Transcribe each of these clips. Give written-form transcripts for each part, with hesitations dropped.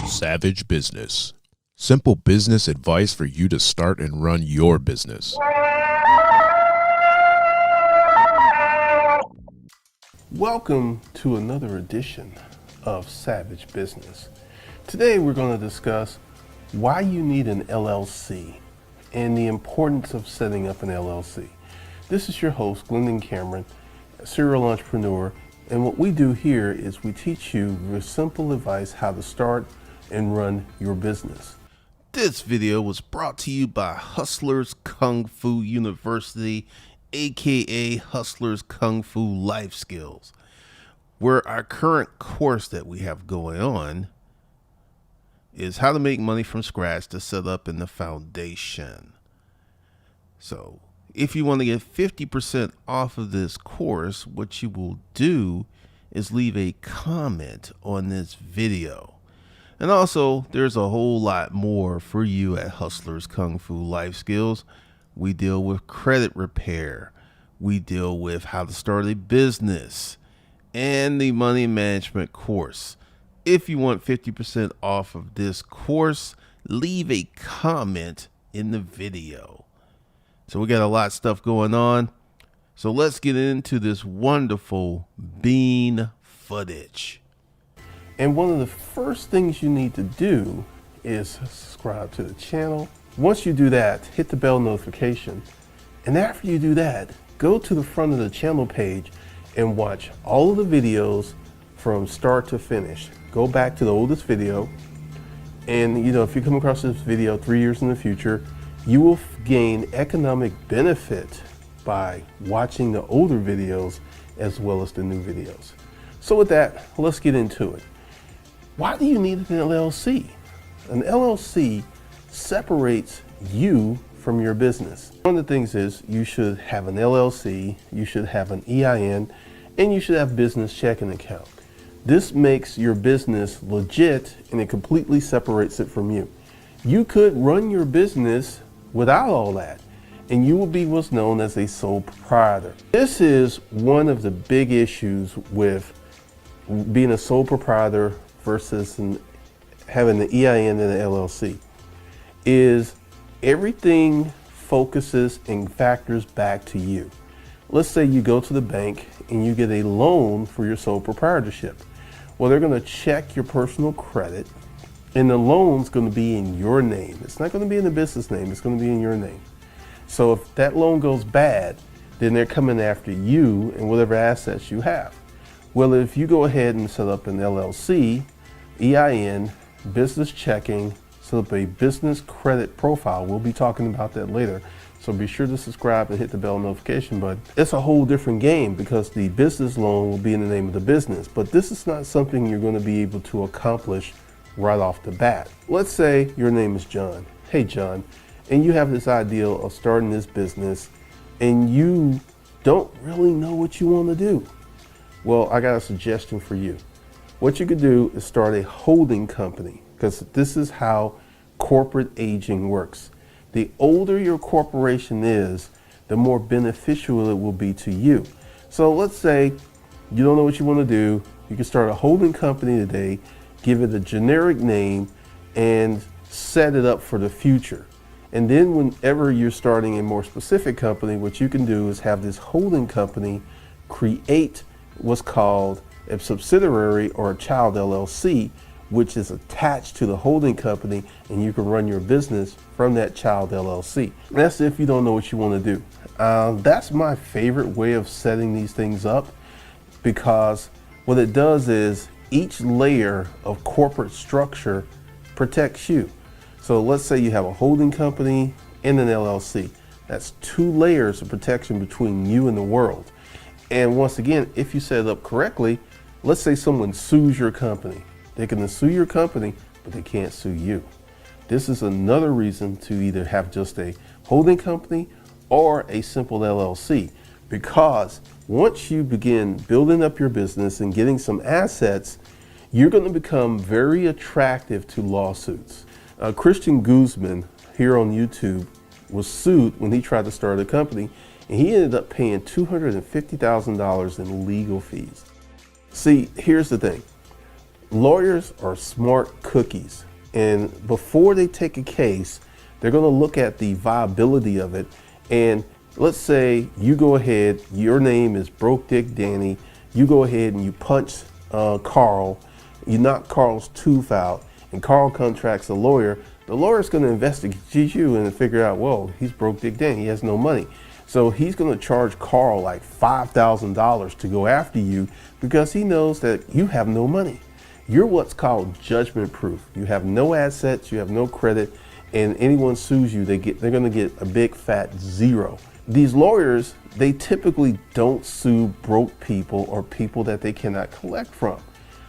Savage Business. Simple business advice for you to start and run your business. Welcome to another edition of Savage Business. Today we're going to discuss why you need an LLC and the importance of setting up an LLC. This is your host, Glendon Cameron, a serial entrepreneur, and what we do here is we teach you with simple advice how to start and run your business. This video was brought to you by Hustlers Kung Fu University, aka Hustlers Kung Fu Life Skills, where our current course that we have going on is how to make money from scratch to set up in the foundation. So if you want to get 50% off of this course, what you will do is leave a comment on this video. And also, there's a whole lot more for you at Hustlers Kung Fu Life Skills. We deal with credit repair. We deal with how to start a business and the money management course. If you want 50% off of this course, leave a comment in the video. So we got a lot of stuff going on. So let's get into this wonderful bean footage. And one of the first things you need to do is subscribe to the channel. Once you do that, hit the bell notification. And after you do that, go to the front of the channel page and watch all of the videos from start to finish. Go back to the oldest video. And if you come across this video 3 years in the future, you will gain economic benefit by watching the older videos as well as the new videos. So with that, let's get into it. Why do you need an LLC? An LLC separates you from your business. One of the things is you should have an LLC, you should have an EIN, and you should have business checking account. This makes your business legit and it completely separates it from you. You could run your business without all that, and you will be what's known as a sole proprietor. This is one of the big issues with being a sole proprietor versus having the EIN and the LLC, is everything focuses and factors back to you. Let's say you go to the bank and you get a loan for your sole proprietorship. Well, they're going to check your personal credit, and the loan's going to be in your name. It's not going to be in the business name, it's going to be in your name. So if that loan goes bad, then they're coming after you and whatever assets you have. Well, if you go ahead and set up an LLC, EIN, business checking, set up a business credit profile, we'll be talking about that later. So be sure to subscribe and hit the bell notification button. It's a whole different game because the business loan will be in the name of the business, but this is not something you're going to be able to accomplish right off the bat. Let's say your name is John. Hey John, and you have this idea of starting this business and you don't really know what you want to do. Well, I got a suggestion for you. What you could do is start a holding company, because this is how corporate aging works. The older your corporation is, the more beneficial it will be to you. So let's say you don't know what you want to do. You can start a holding company today, give it a generic name, and set it up for the future. And then whenever you're starting a more specific company, what you can do is have this holding company create what's called a subsidiary or a child LLC, which is attached to the holding company, and you can run your business from that child LLC. That's if you don't know what you want to do. That's my favorite way of setting these things up, because what it does is each layer of corporate structure protects you. So let's say you have a holding company and an LLC. That's 2 layers of protection between you and the world. And once again, if you set it up correctly, let's say someone sues your company. They can sue your company, but they can't sue you. This is another reason to either have just a holding company or a simple LLC, because once you begin building up your business and getting some assets, you're going to become very attractive to lawsuits. Christian Guzman here on YouTube was sued when he tried to start a company, and he ended up paying $250,000 in legal fees. See, here's the thing. Lawyers are smart cookies, and before they take a case, they're going to look at the viability of it. And let's say you go ahead, your name is Broke Dick Danny, you go ahead and you punch Carl, you knock Carl's tooth out, and Carl contracts a lawyer. The lawyer's going to investigate you and figure out, well, he's Broke Dick Danny, he has no money. So he's going to charge Carl like $5,000 to go after you because he knows that you have no money. You're what's called judgment proof. You have no assets, you have no credit, and anyone sues you, they're going to get a big fat zero. These lawyers, they typically don't sue broke people or people that they cannot collect from.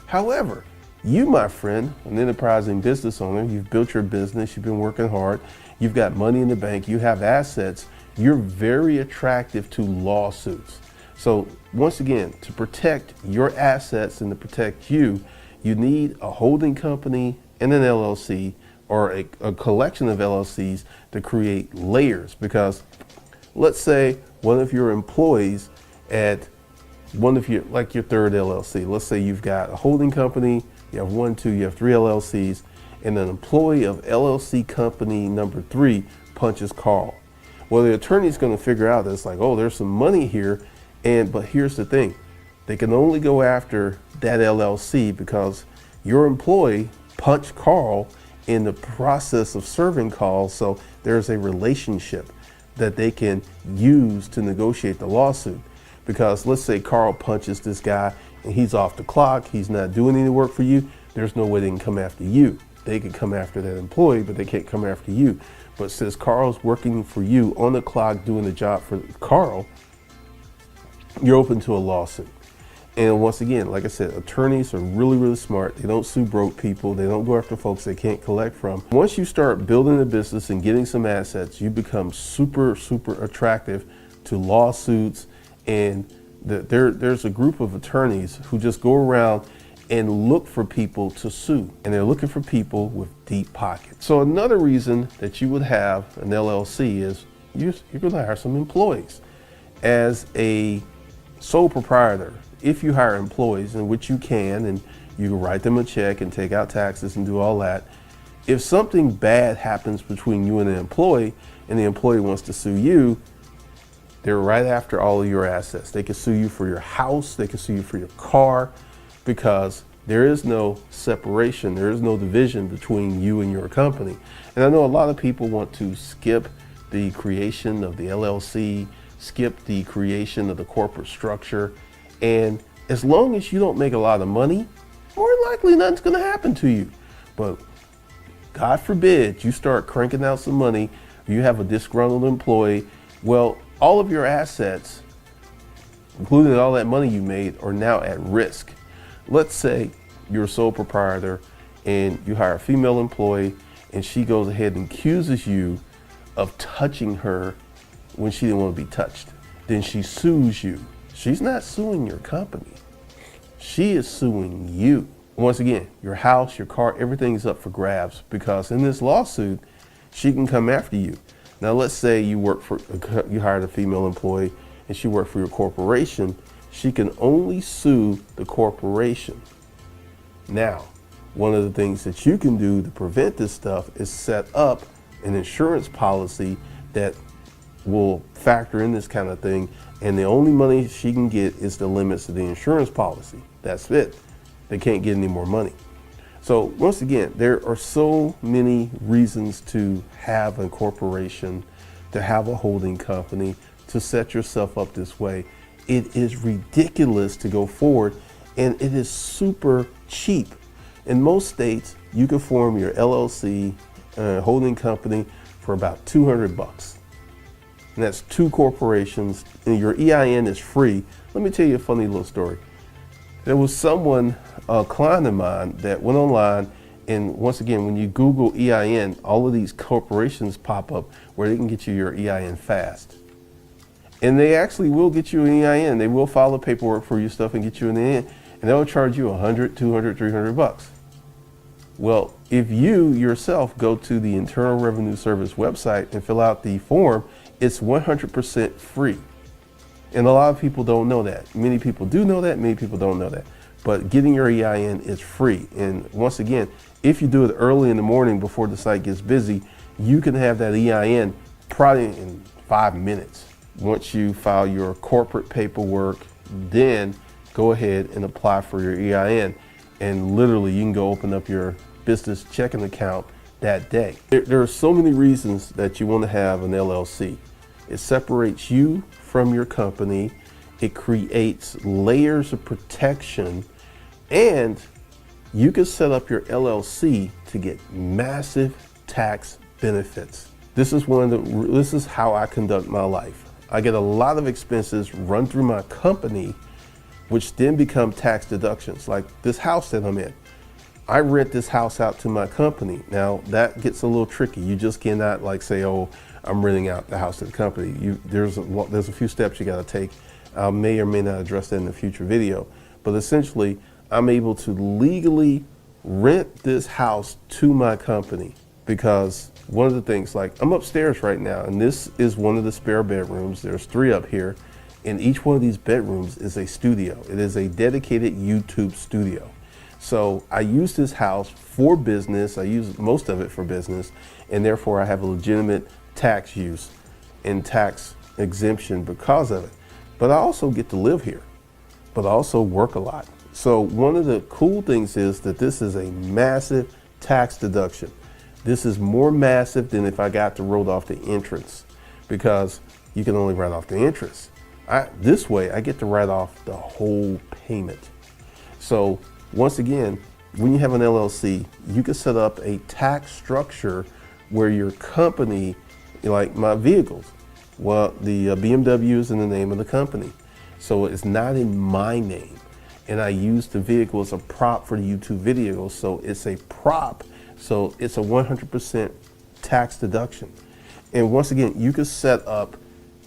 However, you, my friend, an enterprising business owner, you've built your business, you've been working hard, you've got money in the bank, you have assets, you're very attractive to lawsuits. So once again, to protect your assets and to protect you, you need a holding company and an LLC or a collection of LLCs to create layers. Because let's say one of your employees at one of your, like your third LLC, let's say you've got a holding company, you have one, two, you have three LLCs, and an employee of LLC company number 3 punches Carl. Well, the attorney's going to figure out that it's like, oh, there's some money here, but here's the thing. They can only go after that LLC because your employee punched Carl in the process of serving Carl, so there's a relationship that they can use to negotiate the lawsuit. Because let's say Carl punches this guy and he's off the clock, he's not doing any work for you, there's no way they can come after you. They can come after that employee, but they can't come after you. But since Carl's working for you on the clock doing the job for Carl, you're open to a lawsuit. And once again, like I said, attorneys are really, really smart. They don't sue broke people. They don't go after folks they can't collect from. Once you start building a business and getting some assets, you become super, super attractive to lawsuits. And there's a group of attorneys who just go around and look for people to sue. And they're looking for people with deep pockets. So another reason that you would have an LLC is you're going to hire some employees. As a sole proprietor, if you hire employees, in which you can, and you can write them a check and take out taxes and do all that, if something bad happens between you and the employee wants to sue you, they're right after all of your assets. They can sue you for your house, they can sue you for your car, because there is no separation, there is no division between you and your company. And I know a lot of people want to skip the creation of the LLC, skip the creation of the corporate structure. And as long as you don't make a lot of money, more likely nothing's going to happen to you. But God forbid you start cranking out some money, you have a disgruntled employee, well, all of your assets, including all that money you made, are now at risk. Let's say you're a sole proprietor and you hire a female employee and she goes ahead and accuses you of touching her when she didn't want to be touched. Then she sues you. She's not suing your company. She is suing you. Once again, your house, your car, everything's up for grabs because in this lawsuit, she can come after you. Now, let's say you hired a female employee and she worked for your corporation. She can only sue the corporation. Now, one of the things that you can do to prevent this stuff is set up an insurance policy that will factor in this kind of thing, and the only money she can get is the limits of the insurance policy. That's it. They can't get any more money. So once again, there are so many reasons to have a corporation, to have a holding company, to set yourself up this way. It is ridiculous to go forward, and it is super cheap. In most states, you can form your LLC, holding company, for about $200. And that's 2 corporations, and your EIN is free. Let me tell you a funny little story. There was someone, a client of mine, that went online, and once again, when you Google EIN, all of these corporations pop up where they can get you your EIN fast. And they actually will get you an EIN. They will file the paperwork for your stuff and get you an EIN, and they'll charge you $100, $200, $300. Well, if you yourself go to the Internal Revenue Service website and fill out the form, it's 100% free. And a lot of people don't know that. Many people do know that, many people don't know that. but getting your EIN is free. And once again, if you do it early in the morning before the site gets busy, you can have that EIN probably in 5 minutes. Once you file your corporate paperwork, then go ahead and apply for your EIN. And literally you can go open up your business checking account that day. There are so many reasons that you want to have an LLC. It separates you from your company. It creates layers of protection, and you can set up your LLC to get massive tax benefits. This is how I conduct my life. I get a lot of expenses run through my company, which then become tax deductions, like this house that I'm in. I rent this house out to my company. Now that gets a little tricky. You just cannot like say, oh, I'm renting out the house to the company. There's a few steps you got to take. I may or may not address that in a future video, but essentially I'm able to legally rent this house to my company, because one of the things, like I'm upstairs right now, and this is one of the spare bedrooms. There's 3 up here, and each one of these bedrooms is a studio. It is a dedicated YouTube studio. So I use this house for business. I use most of it for business, and therefore I have a legitimate tax use and tax exemption because of it. But I also get to live here, but I also work a lot. So one of the cool things is that this is a massive tax deduction. This is more massive than if I got to write off the entrance, because you can only write off the interest. This way I get to write off the whole payment. So once again, when you have an LLC, you can set up a tax structure where your company, like my vehicles, well, the BMW is in the name of the company. So it's not in my name. And I use the vehicle as a prop for the YouTube video. So it's a prop. So it's a 100% tax deduction. And once again, you can set up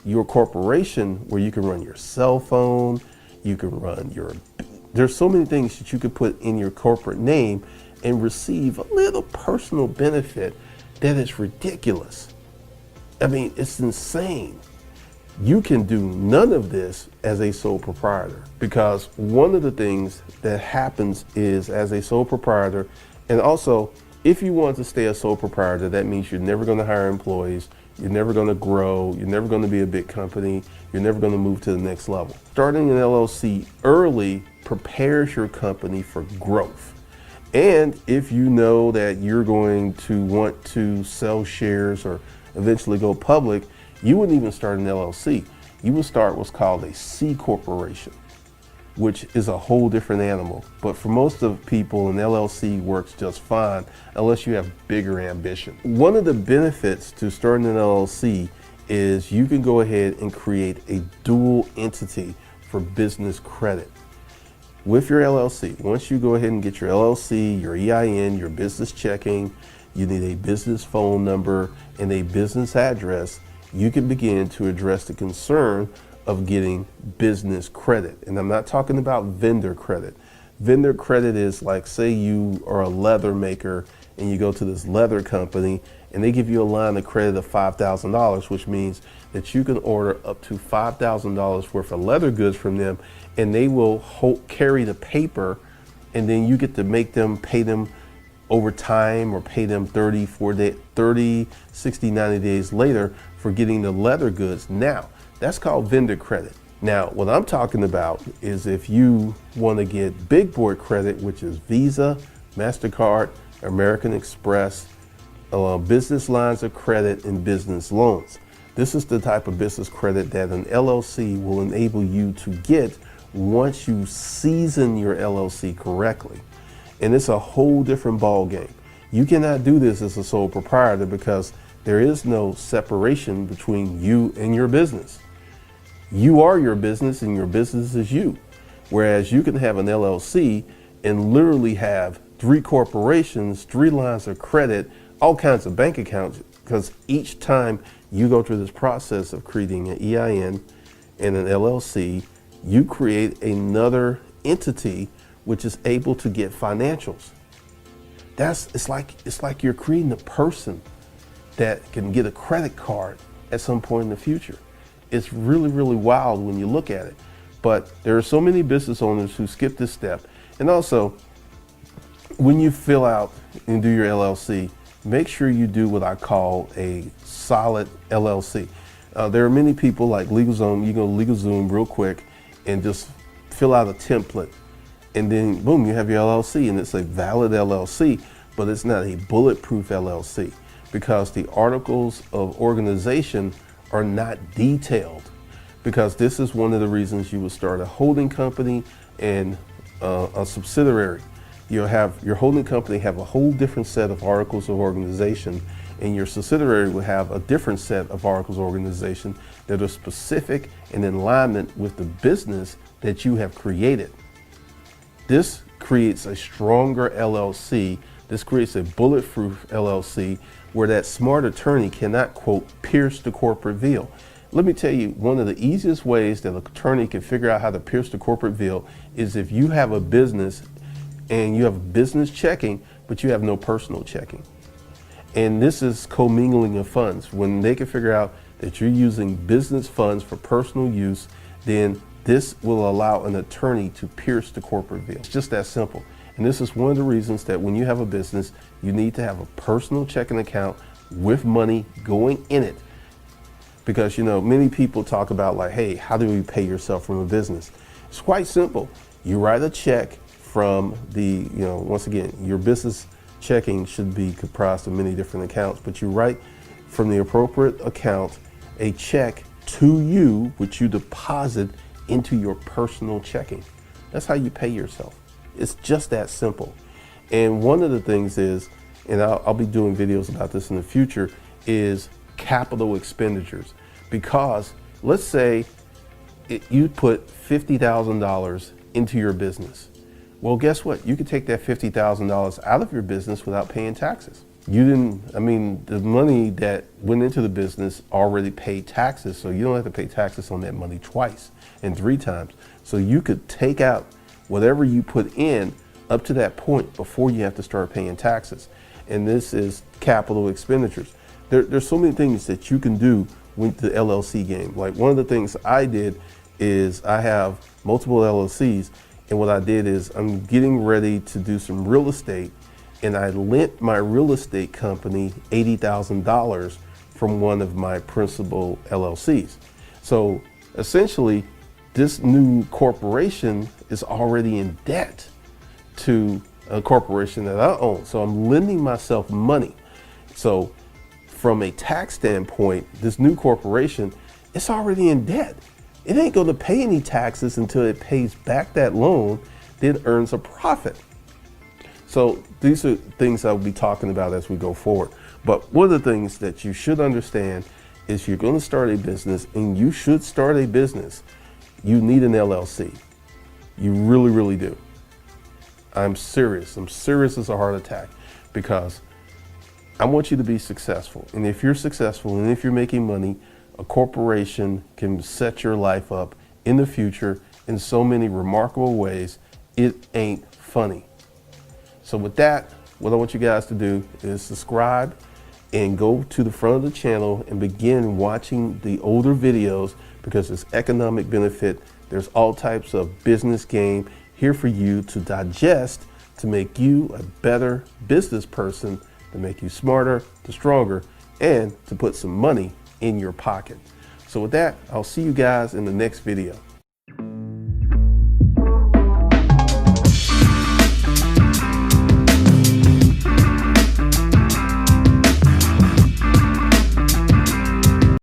your corporation where you can run your cell phone, you can run there's so many things that you could put in your corporate name and receive a little personal benefit that is ridiculous. I mean, it's insane. You can do none of this as a sole proprietor, because one of the things that happens is, as a sole proprietor, and also if you want to stay a sole proprietor, that means you're never going to hire employees, you're never going to grow, you're never going to be a big company, you're never going to move to the next level. Starting an LLC early prepares your company for growth. And if you know that you're going to want to sell shares or eventually go public, you wouldn't even start an LLC. You would start what's called a C corporation, which is a whole different animal. But for most of people, an LLC works just fine unless you have bigger ambition. One of the benefits to starting an LLC is you can go ahead and create a dual entity for business credit. With your LLC, once you go ahead and get your LLC, your EIN, your business checking, you need a business phone number and a business address, you can begin to address the concern of getting business credit. And I'm not talking about vendor credit. Vendor credit is like, say you are a leather maker and you go to this leather company and they give you a line of credit of $5,000, which means that you can order up to $5,000 worth of leather goods from them, and they will carry the paper, and then you get to make them pay them over time, or pay them 30, 60, 90 days later for getting the leather goods. Now, that's called vendor credit. Now, what I'm talking about is if you want to get big boy credit, which is Visa, MasterCard, American Express, business lines of credit, and business loans. This is the type of business credit that an LLC will enable you to get once you season your LLC correctly. And it's a whole different ball game. You cannot do this as a sole proprietor because there is no separation between you and your business. You are your business and your business is you. Whereas you can have an LLC and literally have 3 corporations, 3 lines of credit, all kinds of bank accounts, because each time you go through this process of creating an EIN and an LLC, you create another entity which is able to get financials. It's like you're creating a person that can get a credit card at some point in the future. It's really, really wild when you look at it. But there are so many business owners who skip this step, And also, when you fill out and do your LLC, make sure you do what I call a solid LLC. There are many people like LegalZoom. You go to LegalZoom real quick and just fill out a template, and then boom, you have your LLC, and it's a valid LLC, but it's not a bulletproof LLC because the articles of organization are not detailed. Because this is one of the reasons you would start a holding company and a subsidiary. You'll have your holding company have a whole different set of articles of organization, and your subsidiary will have a different set of articles of organization that are specific and in alignment with the business that you have created. This creates a stronger LLC. This creates a bulletproof LLC where that smart attorney cannot, quote, pierce the corporate veil. Let me tell you, one of the easiest ways that an attorney can figure out how to pierce the corporate veil is if you have a business and you have business checking, but you have no personal checking. And this is commingling of funds. When they can figure out that you're using business funds for personal use, then this will allow an attorney to pierce the corporate veil. It's just that simple. And this is one of the reasons that when you have a business, you need to have a personal checking account with money going in it. Because, you know, many people talk about like, hey, how do you pay yourself from a business? It's quite simple. You write a check from the, once again, your business checking should be comprised of many different accounts, but you write from the appropriate account a check to you, which you deposit into your personal checking. That's how you pay yourself. It's just that simple. And one of the things is, and I'll be doing videos about this in the future, is capital expenditures. Because let's say you put $50,000 into your business. Well, guess what? You could take that $50,000 out of your business without paying taxes. The money that went into the business already paid taxes, so you don't have to pay taxes on that money twice and 3 times. So you could take out whatever you put in up to that point before you have to start paying taxes. And this is capital expenditures. There's so many things that you can do with the LLC game. Like one of the things I did is I have multiple LLCs, and what I did is I'm getting ready to do some real estate, and I lent my real estate company $80,000 from one of my principal LLCs. So essentially, this new corporation is already in debt to a corporation that I own. So I'm lending myself money. So from a tax standpoint, this new corporation, it's already in debt. It ain't going to pay any taxes until it pays back that loan, then earns a profit. So these are things I'll be talking about as we go forward. But one of the things that you should understand is you're going to start a business, and you should start a business. You need an LLC. You really, really do. I'm serious. I'm serious as a heart attack, because I want you to be successful. And if you're successful and if you're making money, a corporation can set your life up in the future in so many remarkable ways. It ain't funny. So with that, what I want you guys to do is subscribe and go to the front of the channel and begin watching the older videos, because there's economic benefit. There's all types of business game here for you to digest, to make you a better business person, to make you smarter, to stronger, and to put some money in your pocket. So with that, I'll see you guys in the next video.